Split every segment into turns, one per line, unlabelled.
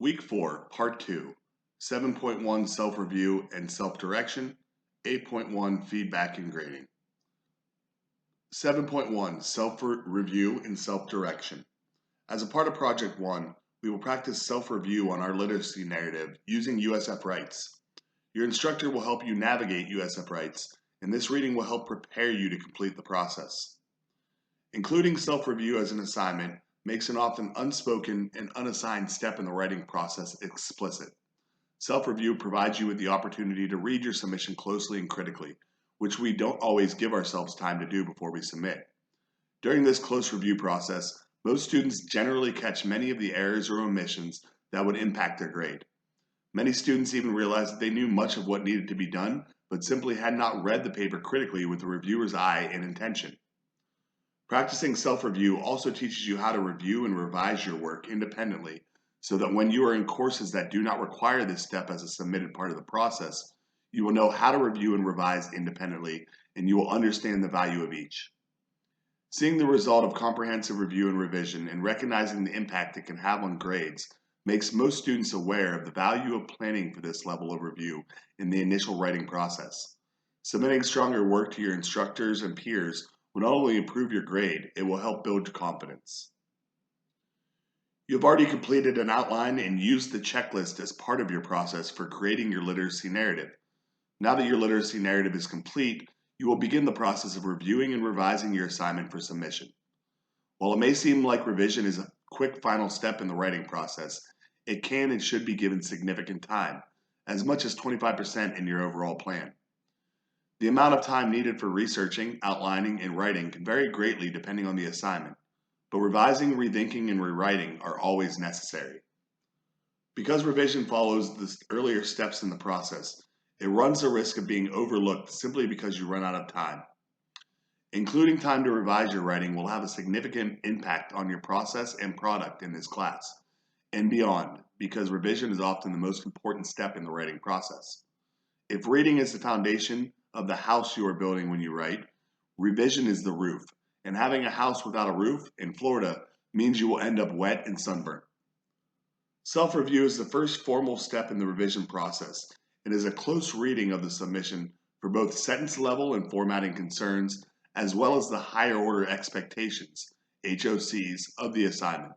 Week 4, Part 2, 7.1 Self-Review and Self-Direction, 8.1 Feedback and Grading. 7.1 Self-Review and Self-Direction. As a part of Project 1, we will practice self-review on our literacy narrative using USF Rights. Your instructor will help you navigate USF Rights, and this reading will help prepare you to complete the process. Including self-review as an assignment makes an often unspoken and unassigned step in the writing process explicit. Self-review provides you with the opportunity to read your submission closely and critically, which we don't always give ourselves time to do before we submit. During this close review process, most students generally catch many of the errors or omissions that would impact their grade. Many students even realize that they knew much of what needed to be done, but simply had not read the paper critically with the reviewer's eye and intention. Practicing self-review also teaches you how to review and revise your work independently so that when you are in courses that do not require this step as a submitted part of the process, you will know how to review and revise independently, and you will understand the value of each. Seeing the result of comprehensive review and revision and recognizing the impact it can have on grades makes most students aware of the value of planning for this level of review in the initial writing process. Submitting stronger work to your instructors and peers will not only improve your grade, it will help build confidence. You have already completed an outline and used the checklist as part of your process for creating your literacy narrative. Now that your literacy narrative is complete, you will begin the process of reviewing and revising your assignment for submission. While it may seem like revision is a quick final step in the writing process, it can and should be given significant time, as much as 25% in your overall plan. The amount of time needed for researching, outlining, and writing can vary greatly depending on the assignment, but revising, rethinking, and rewriting are always necessary. Because revision follows the earlier steps in the process, it runs the risk of being overlooked simply because you run out of time. Including time to revise your writing will have a significant impact on your process and product in this class, and beyond, because revision is often the most important step in the writing process. If reading is the foundation of the house you are building when you write, revision is the roof, and having a house without a roof in Florida means you will end up wet and sunburned. Self-review is the first formal step in the revision process. It is a close reading of the submission for both sentence level and formatting concerns, as well as the higher order expectations, HOCs, of the assignment.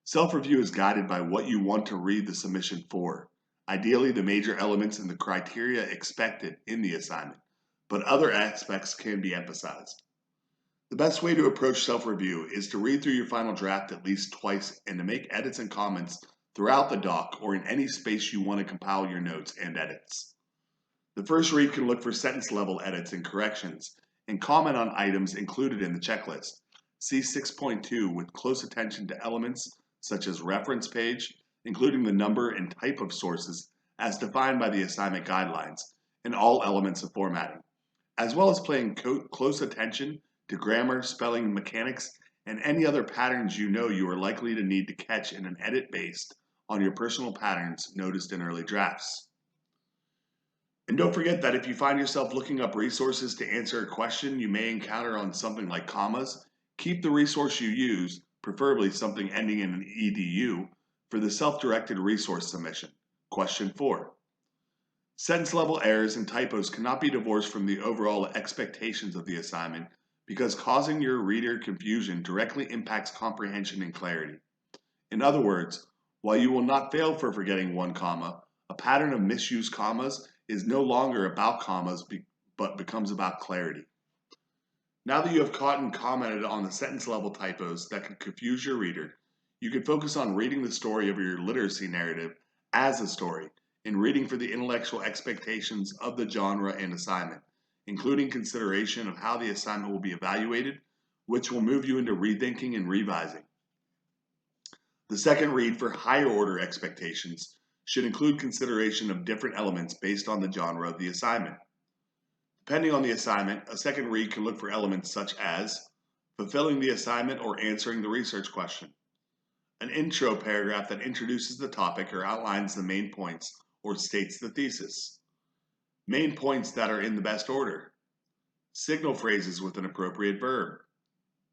Self-review is guided by what you want to read the submission for. Ideally, the major elements and the criteria expected in the assignment, but other aspects can be emphasized. The best way to approach self-review is to read through your final draft at least twice and to make edits and comments throughout the doc or in any space you want to compile your notes and edits. The first read can look for sentence level edits and corrections and comment on items included in the checklist. See 6.2 with close attention to elements such as reference page, including the number and type of sources as defined by the assignment guidelines, and all elements of formatting, as well as paying close attention to grammar, spelling, mechanics, and any other patterns you know you are likely to need to catch in an edit based on your personal patterns noticed in early drafts. And don't forget that if you find yourself looking up resources to answer a question you may encounter on something like commas, keep the resource you use, preferably something ending in an edu, for the self-directed resource submission. Question 4. Sentence level errors and typos cannot be divorced from the overall expectations of the assignment because causing your reader confusion directly impacts comprehension and clarity. In other words, while you will not fail for forgetting one comma, a pattern of misused commas is no longer about commas but becomes about clarity. Now that you have caught and commented on the sentence level typos that can confuse your reader, you can focus on reading the story of your literacy narrative as a story and reading for the intellectual expectations of the genre and assignment, including consideration of how the assignment will be evaluated, which will move you into rethinking and revising. The second read for higher order expectations should include consideration of different elements based on the genre of the assignment. Depending on the assignment, a second read can look for elements such as fulfilling the assignment or answering the research question, an intro paragraph that introduces the topic or outlines the main points or states the thesis, main points that are in the best order, signal phrases with an appropriate verb,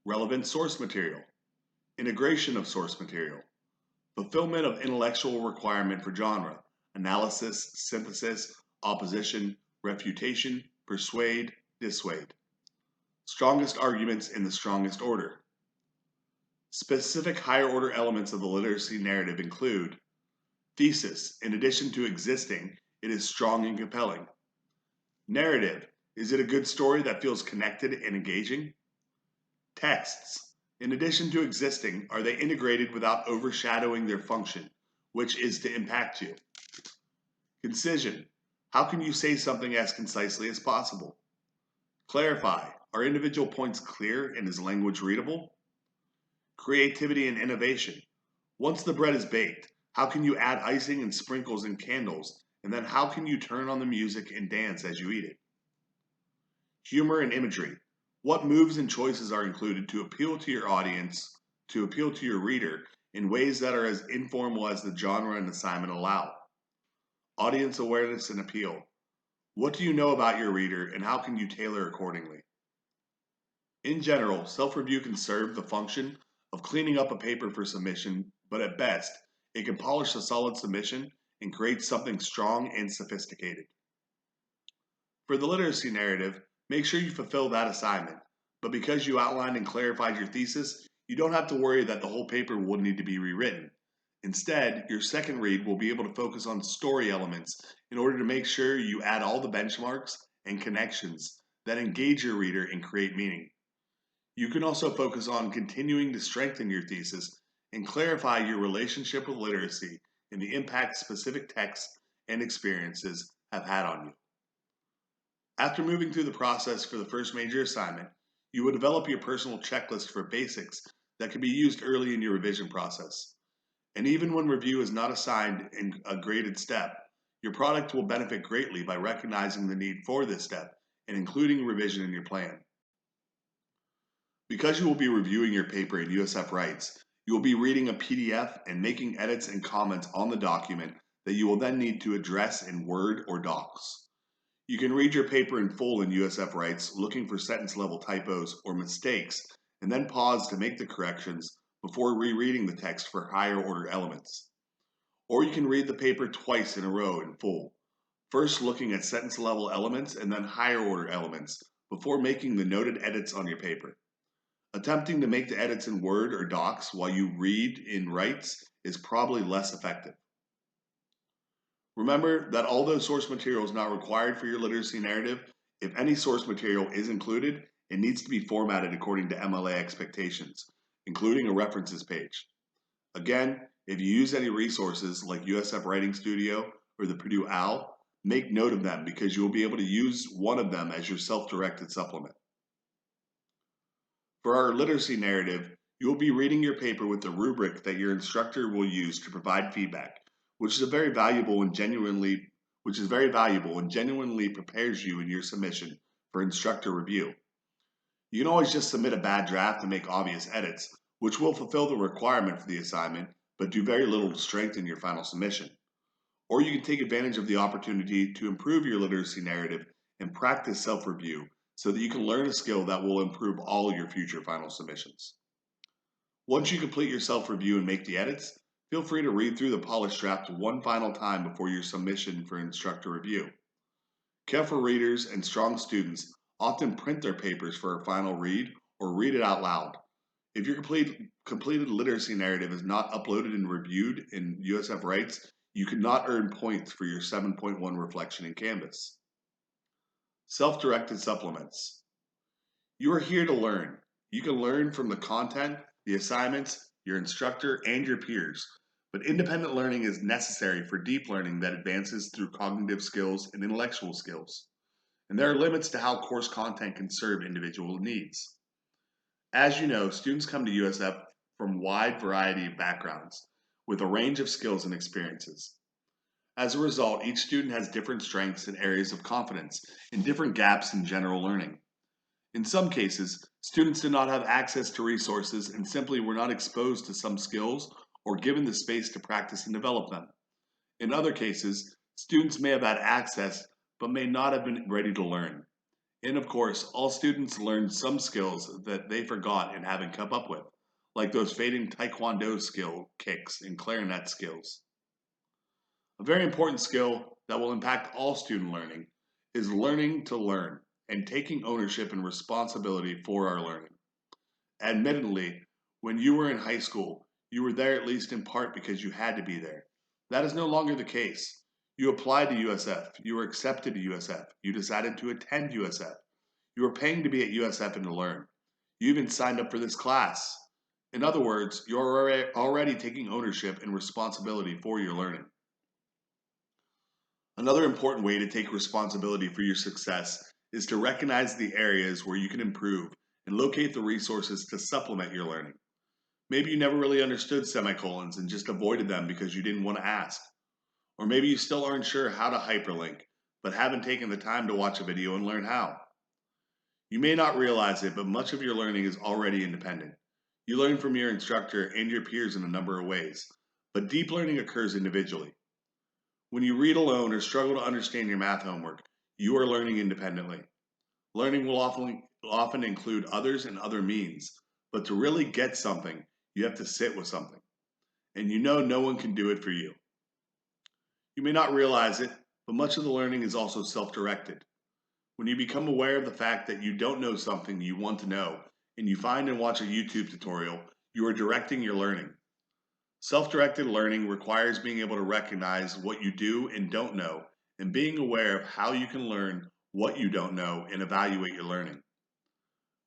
relevant source material, integration of source material, fulfillment of intellectual requirement for genre, analysis, synthesis, opposition, refutation, persuade, dissuade. Strongest arguments in the strongest order. Specific higher order elements of the literacy narrative include thesis. In addition to existing, it is strong and compelling. Narrative. Is it a good story that feels connected and engaging? Texts. In addition to existing, are they integrated without overshadowing their function, which is to impact you? Concision. How can you say something as concisely as possible? Clarify. Are individual points clear and is language readable? Creativity and innovation. Once the bread is baked, how can you add icing and sprinkles and candles? And then how can you turn on the music and dance as you eat it? Humor and imagery. What moves and choices are included to appeal to your audience, to appeal to your reader, in ways that are as informal as the genre and assignment allow? Audience awareness and appeal. What do you know about your reader and how can you tailor accordingly? In general, self-review can serve the function of cleaning up a paper for submission, but at best, it can polish a solid submission and create something strong and sophisticated. For the literacy narrative, make sure you fulfill that assignment, but because you outlined and clarified your thesis, you don't have to worry that the whole paper will need to be rewritten. Instead, your second read will be able to focus on story elements in order to make sure you add all the benchmarks and connections that engage your reader and create meaning. You can also focus on continuing to strengthen your thesis and clarify your relationship with literacy and the impact specific texts and experiences have had on you. After moving through the process for the first major assignment, you will develop your personal checklist for basics that can be used early in your revision process. And even when review is not assigned in a graded step, your product will benefit greatly by recognizing the need for this step and including revision in your plan. Because you will be reviewing your paper in USF Writes, you will be reading a PDF and making edits and comments on the document that you will then need to address in Word or Docs. You can read your paper in full in USF Writes, looking for sentence level typos or mistakes, and then pause to make the corrections before rereading the text for higher order elements. Or you can read the paper twice in a row in full, first looking at sentence level elements and then higher order elements before making the noted edits on your paper. Attempting to make the edits in Word or Docs while you read in Writes is probably less effective. Remember that although source material is not required for your literacy narrative, if any source material is included, it needs to be formatted according to MLA expectations, including a references page. Again, if you use any resources like USF Writing Studio or the Purdue OWL, make note of them because you will be able to use one of them as your self-directed supplement. For our literacy narrative, you will be reading your paper with the rubric that your instructor will use to provide feedback, which is very valuable and genuinely prepares you in your submission for instructor review. You can always just submit a bad draft and make obvious edits, which will fulfill the requirement for the assignment, but do very little to strengthen your final submission. Or you can take advantage of the opportunity to improve your literacy narrative and practice self-review so that you can learn a skill that will improve all your future final submissions. Once you complete your self-review and make the edits, feel free to read through the polished draft one final time before your submission for instructor review. Careful readers and strong students often print their papers for a final read or read it out loud. If your completed literacy narrative is not uploaded and reviewed in USF Writes, you cannot earn points for your 7.1 reflection in Canvas. Self-directed supplements. You are here to learn. You can learn from the content, the assignments, your instructor, and your peers. But independent learning is necessary for deep learning that advances through cognitive skills and intellectual skills. And there are limits to how course content can serve individual needs. As you know, students come to USF from a wide variety of backgrounds with a range of skills and experiences. As a result, each student has different strengths and areas of confidence and different gaps in general learning. In some cases, students did not have access to resources and simply were not exposed to some skills or given the space to practice and develop them. In other cases, students may have had access but may not have been ready to learn. And of course, all students learn some skills that they forgot and haven't kept up with, like those fading taekwondo skill kicks and clarinet skills. A very important skill that will impact all student learning is learning to learn and taking ownership and responsibility for our learning. Admittedly, when you were in high school, you were there at least in part because you had to be there. That is no longer the case. You applied to USF, you were accepted to USF, you decided to attend USF, you were paying to be at USF and to learn. You even signed up for this class. In other words, you're already taking ownership and responsibility for your learning. Another important way to take responsibility for your success is to recognize the areas where you can improve and locate the resources to supplement your learning. Maybe you never really understood semicolons and just avoided them because you didn't want to ask. Or maybe you still aren't sure how to hyperlink, but haven't taken the time to watch a video and learn how. You may not realize it, but much of your learning is already independent. You learn from your instructor and your peers in a number of ways, but deep learning occurs individually. When you read alone or struggle to understand your math homework, you are learning independently. Learning will often include others and other means, but to really get something, you have to sit with something. And you know no one can do it for you. You may not realize it, but much of the learning is also self-directed. When you become aware of the fact that you don't know something you want to know, and you find and watch a YouTube tutorial, you are directing your learning. Self-directed learning requires being able to recognize what you do and don't know, and being aware of how you can learn what you don't know and evaluate your learning.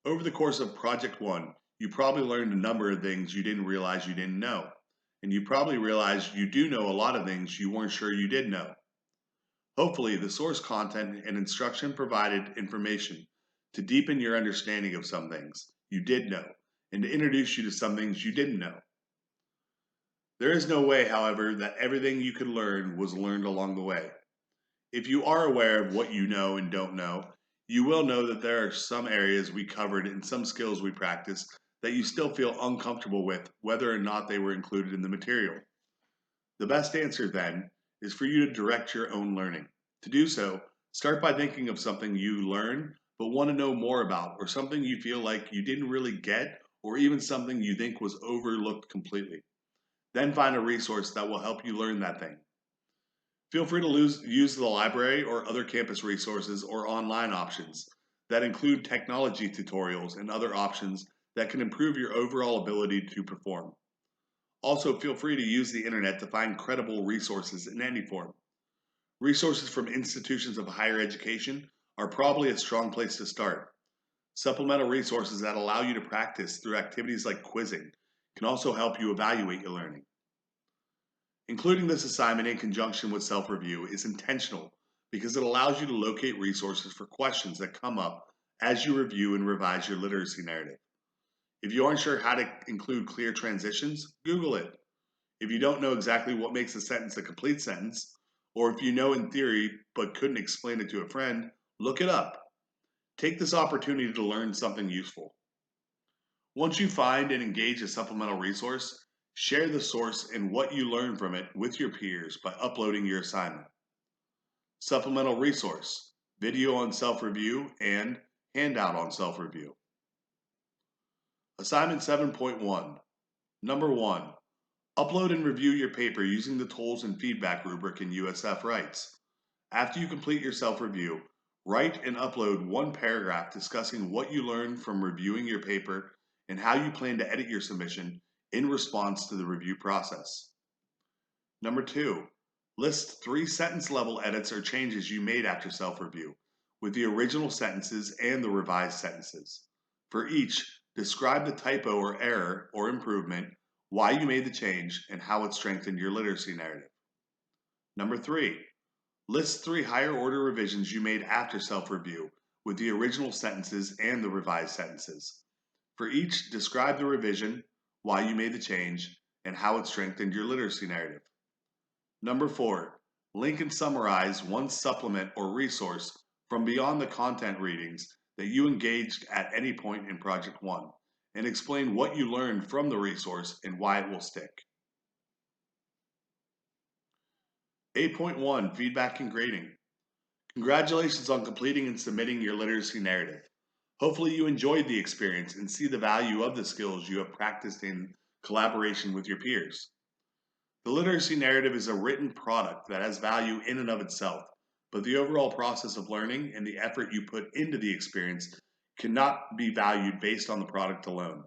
Over the course of Project 1, you probably learned a number of things you didn't realize you didn't know, and you probably realized you do know a lot of things you weren't sure you did know. Hopefully, the source content and instruction provided information to deepen your understanding of some things you did know, and to introduce you to some things you didn't know. There is no way, however, that everything you could learn was learned along the way. If you are aware of what you know and don't know, you will know that there are some areas we covered and some skills we practiced that you still feel uncomfortable with, whether or not they were included in the material. The best answer, then, is for you to direct your own learning. To do so, start by thinking of something you learn but want to know more about, or something you feel like you didn't really get, or even something you think was overlooked completely. Then find a resource that will help you learn that thing. Feel free to use the library or other campus resources or online options that include technology tutorials and other options that can improve your overall ability to perform. Also, feel free to use the internet to find credible resources in any form. Resources from institutions of higher education are probably a strong place to start. Supplemental resources that allow you to practice through activities like quizzing can also help you evaluate your learning. Including this assignment in conjunction with self-review is intentional because it allows you to locate resources for questions that come up as you review and revise your literacy narrative. If you aren't sure how to include clear transitions, Google it. If you don't know exactly what makes a sentence a complete sentence, or if you know in theory but couldn't explain it to a friend, look it up. Take this opportunity to learn something useful. Once you find and engage a supplemental resource, share the source and what you learn from it with your peers by uploading your assignment. Supplemental resource, video on self-review and handout on self-review. Assignment 7.1. Number 1. Upload and review your paper using the tools and feedback rubric in USF Writes. After you complete your self-review, write and upload one paragraph discussing what you learned from reviewing your paper and how you plan to edit your submission in response to the review process. Number 2, list 3 sentence level edits or changes you made after self-review, with the original sentences and the revised sentences. For each, describe the typo or error or improvement, why you made the change, and how it strengthened your literacy narrative. Number 3, list 3 higher order revisions you made after self-review, with the original sentences and the revised sentences. For each, describe the revision, why you made the change, and how it strengthened your literacy narrative. Number 4, link and summarize one supplement or resource from beyond the content readings that you engaged at any point in Project 1, and explain what you learned from the resource and why it will stick. 8.1, feedback and grading. Congratulations on completing and submitting your literacy narrative. Hopefully you enjoyed the experience and see the value of the skills you have practiced in collaboration with your peers. The literacy narrative is a written product that has value in and of itself, but the overall process of learning and the effort you put into the experience cannot be valued based on the product alone.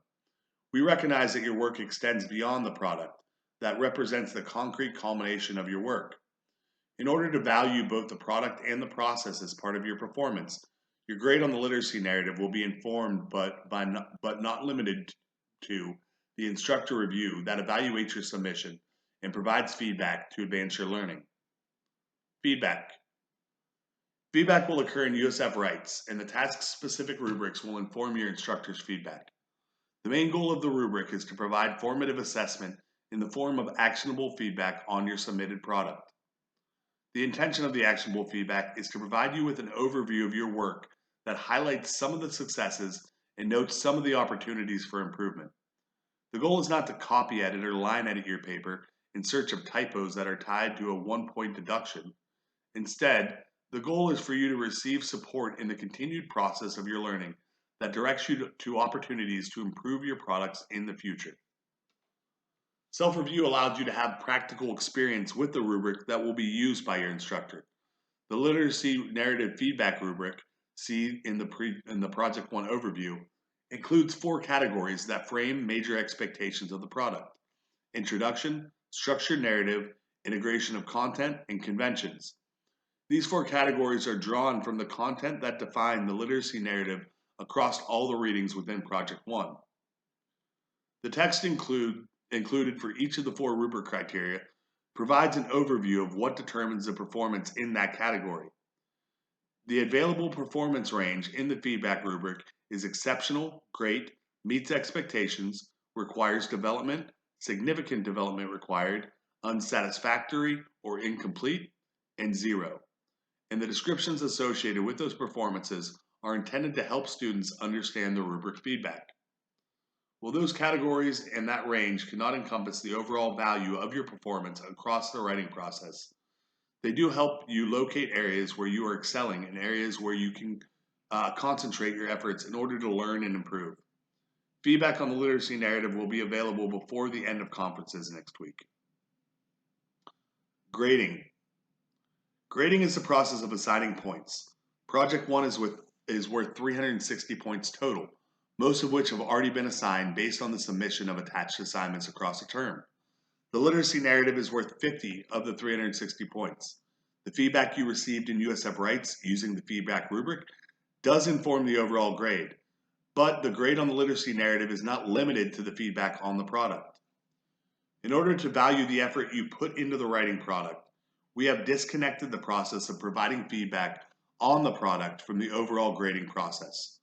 We recognize that your work extends beyond the product that represents the concrete culmination of your work. In order to value both the product and the process as part of your performance, your grade on the literacy narrative will be informed but not limited to the instructor review that evaluates your submission and provides feedback to advance your learning. Feedback. Feedback will occur in USF Rights, and the task-specific rubrics will inform your instructor's feedback. The main goal of the rubric is to provide formative assessment in the form of actionable feedback on your submitted product. The intention of the actionable feedback is to provide you with an overview of your work that highlights some of the successes and notes some of the opportunities for improvement. The goal is not to copy edit or line edit your paper in search of typos that are tied to a 1-point deduction. Instead, the goal is for you to receive support in the continued process of your learning that directs you to opportunities to improve your products in the future. Self-review allows you to have practical experience with the rubric that will be used by your instructor. The literacy narrative feedback rubric, see in the Project 1 overview, includes 4 categories that frame major expectations of the product: introduction, structured narrative, integration of content, and conventions. These 4 categories are drawn from the content that define the literacy narrative across all the readings within Project 1. The text included for each of the 4 rubric criteria provides an overview of what determines the performance in that category. The available performance range in the feedback rubric is exceptional, great, meets expectations, requires development, significant development required, unsatisfactory or incomplete, and 0. And the descriptions associated with those performances are intended to help students understand the rubric feedback. While those categories and that range cannot encompass the overall value of your performance across the writing process, they do help you locate areas where you are excelling and areas where you can concentrate your efforts in order to learn and improve. Feedback on the literacy narrative will be available before the end of conferences next week. Grading. Grading is the process of assigning points. Project 1 is worth 360 points total, most of which have already been assigned based on the submission of attached assignments across a term. The literacy narrative is worth 50 of the 360 points. The feedback you received in USF Rights using the feedback rubric does inform the overall grade, but the grade on the literacy narrative is not limited to the feedback on the product. In order to value the effort you put into the writing product, we have disconnected the process of providing feedback on the product from the overall grading process.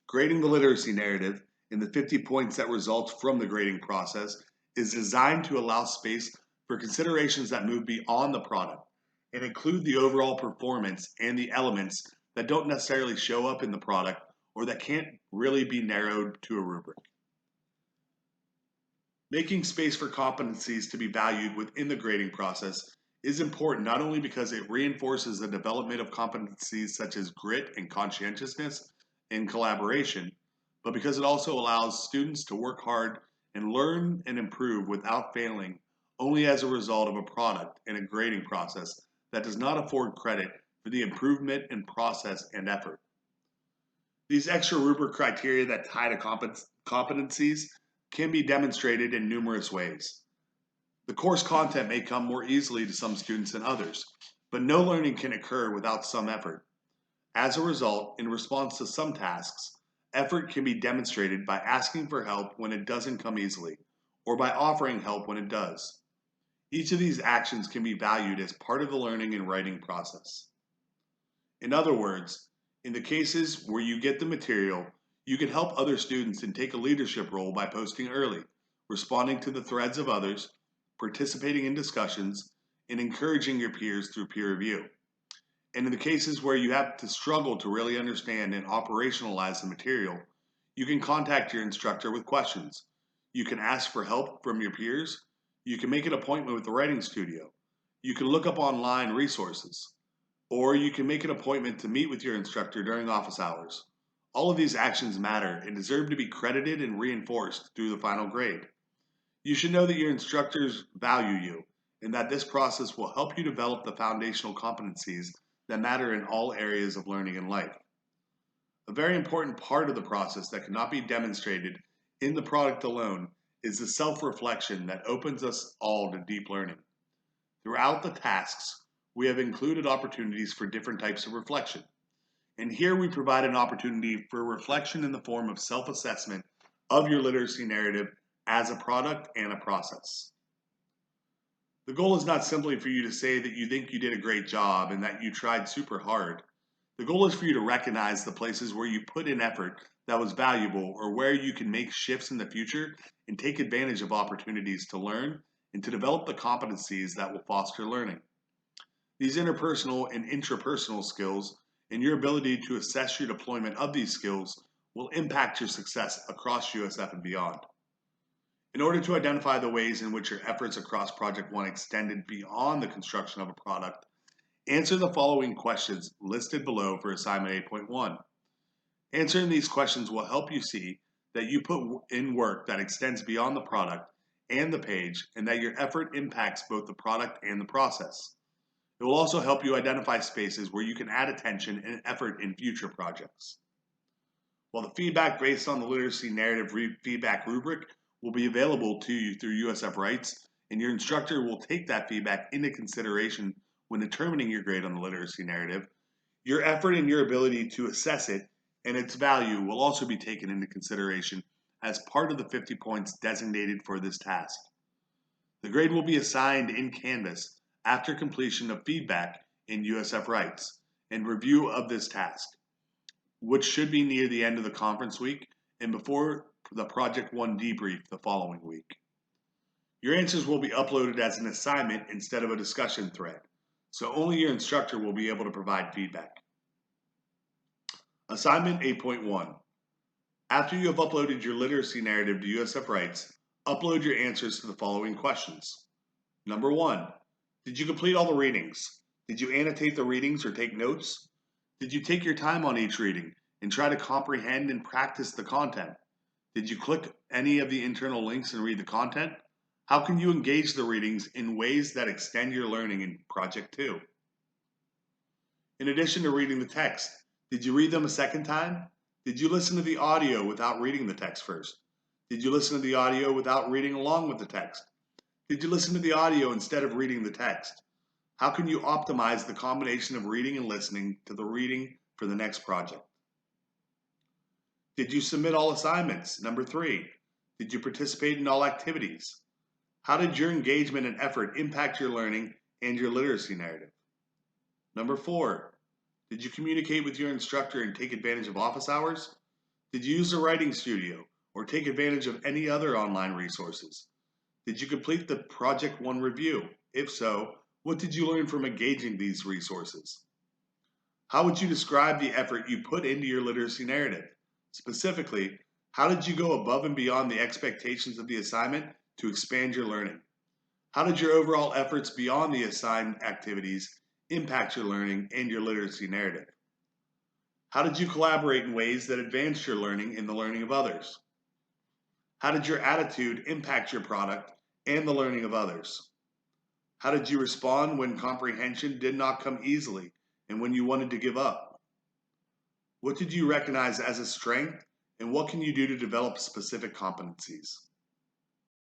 Grading the literacy narrative in the 50 points that result from the grading process is designed to allow space for considerations that move beyond the product and include the overall performance and the elements that don't necessarily show up in the product or that can't really be narrowed to a rubric. Making space for competencies to be valued within the grading process is important not only because it reinforces the development of competencies such as grit and conscientiousness and collaboration, but because it also allows students to work hard and learn and improve without failing only as a result of a product and a grading process that does not afford credit for the improvement in process and effort. These extra rubric criteria that tie to competencies can be demonstrated in numerous ways. The course content may come more easily to some students than others, but no learning can occur without some effort. As a result, in response to some tasks, effort can be demonstrated by asking for help when it doesn't come easily, or by offering help when it does. Each of these actions can be valued as part of the learning and writing process. In other words, in the cases where you get the material, you can help other students and take a leadership role by posting early, responding to the threads of others, participating in discussions, and encouraging your peers through peer review. And in the cases where you have to struggle to really understand and operationalize the material, you can contact your instructor with questions. You can ask for help from your peers. You can make an appointment with the writing studio. You can look up online resources. Or you can make an appointment to meet with your instructor during office hours. All of these actions matter and deserve to be credited and reinforced through the final grade. You should know that your instructors value you and that this process will help you develop the foundational competencies that matter in all areas of learning and life. A very important part of the process that cannot be demonstrated in the product alone is the self-reflection that opens us all to deep learning. Throughout the tasks, we have included opportunities for different types of reflection. And here we provide an opportunity for reflection in the form of self-assessment of your literacy narrative as a product and a process. The goal is not simply for you to say that you think you did a great job and that you tried super hard. The goal is for you to recognize the places where you put in effort that was valuable or where you can make shifts in the future and take advantage of opportunities to learn and to develop the competencies that will foster learning. These interpersonal and intrapersonal skills and your ability to assess your deployment of these skills will impact your success across USF and beyond. In order to identify the ways in which your efforts across Project 1 extended beyond the construction of a product, answer the following questions listed below for Assignment 8.1. Answering these questions will help you see that you put in work that extends beyond the product and the page, and that your effort impacts both the product and the process. It will also help you identify spaces where you can add attention and effort in future projects. While the feedback based on the literacy narrative feedback rubric will be available to you through USF Writes, and your instructor will take that feedback into consideration when determining your grade on the literacy narrative, your effort and your ability to assess it and its value will also be taken into consideration as part of the 50 points designated for this task. The grade will be assigned in Canvas after completion of feedback in USF Writes and review of this task, which should be near the end of the conference week and before the Project 1 debrief the following week. Your answers will be uploaded as an assignment instead of a discussion thread, so only your instructor will be able to provide feedback. Assignment 8.1. After you have uploaded your literacy narrative to USF Writes, upload your answers to the following questions. Number 1. Did you complete all the readings? Did you annotate the readings or take notes? Did you take your time on each reading and try to comprehend and practice the content? Did you click any of the internal links and read the content? How can you engage the readings in ways that extend your learning in Project 2? In addition to reading the text, did you read them a second time? Did you listen to the audio without reading the text first? Did you listen to the audio without reading along with the text? Did you listen to the audio instead of reading the text? How can you optimize the combination of reading and listening to the reading for the next project? Did you submit all assignments? Number 3, did you participate in all activities? How did your engagement and effort impact your learning and your literacy narrative? Number 4, did you communicate with your instructor and take advantage of office hours? Did you use the writing studio or take advantage of any other online resources? Did you complete the Project 1 review? If so, what did you learn from engaging these resources? How would you describe the effort you put into your literacy narrative? Specifically, how did you go above and beyond the expectations of the assignment to expand your learning? How did your overall efforts beyond the assigned activities impact your learning and your literacy narrative? How did you collaborate in ways that advanced your learning in the learning of others? How did your attitude impact your product and the learning of others? How did you respond when comprehension did not come easily and when you wanted to give up? What did you recognize as a strength, and what can you do to develop specific competencies?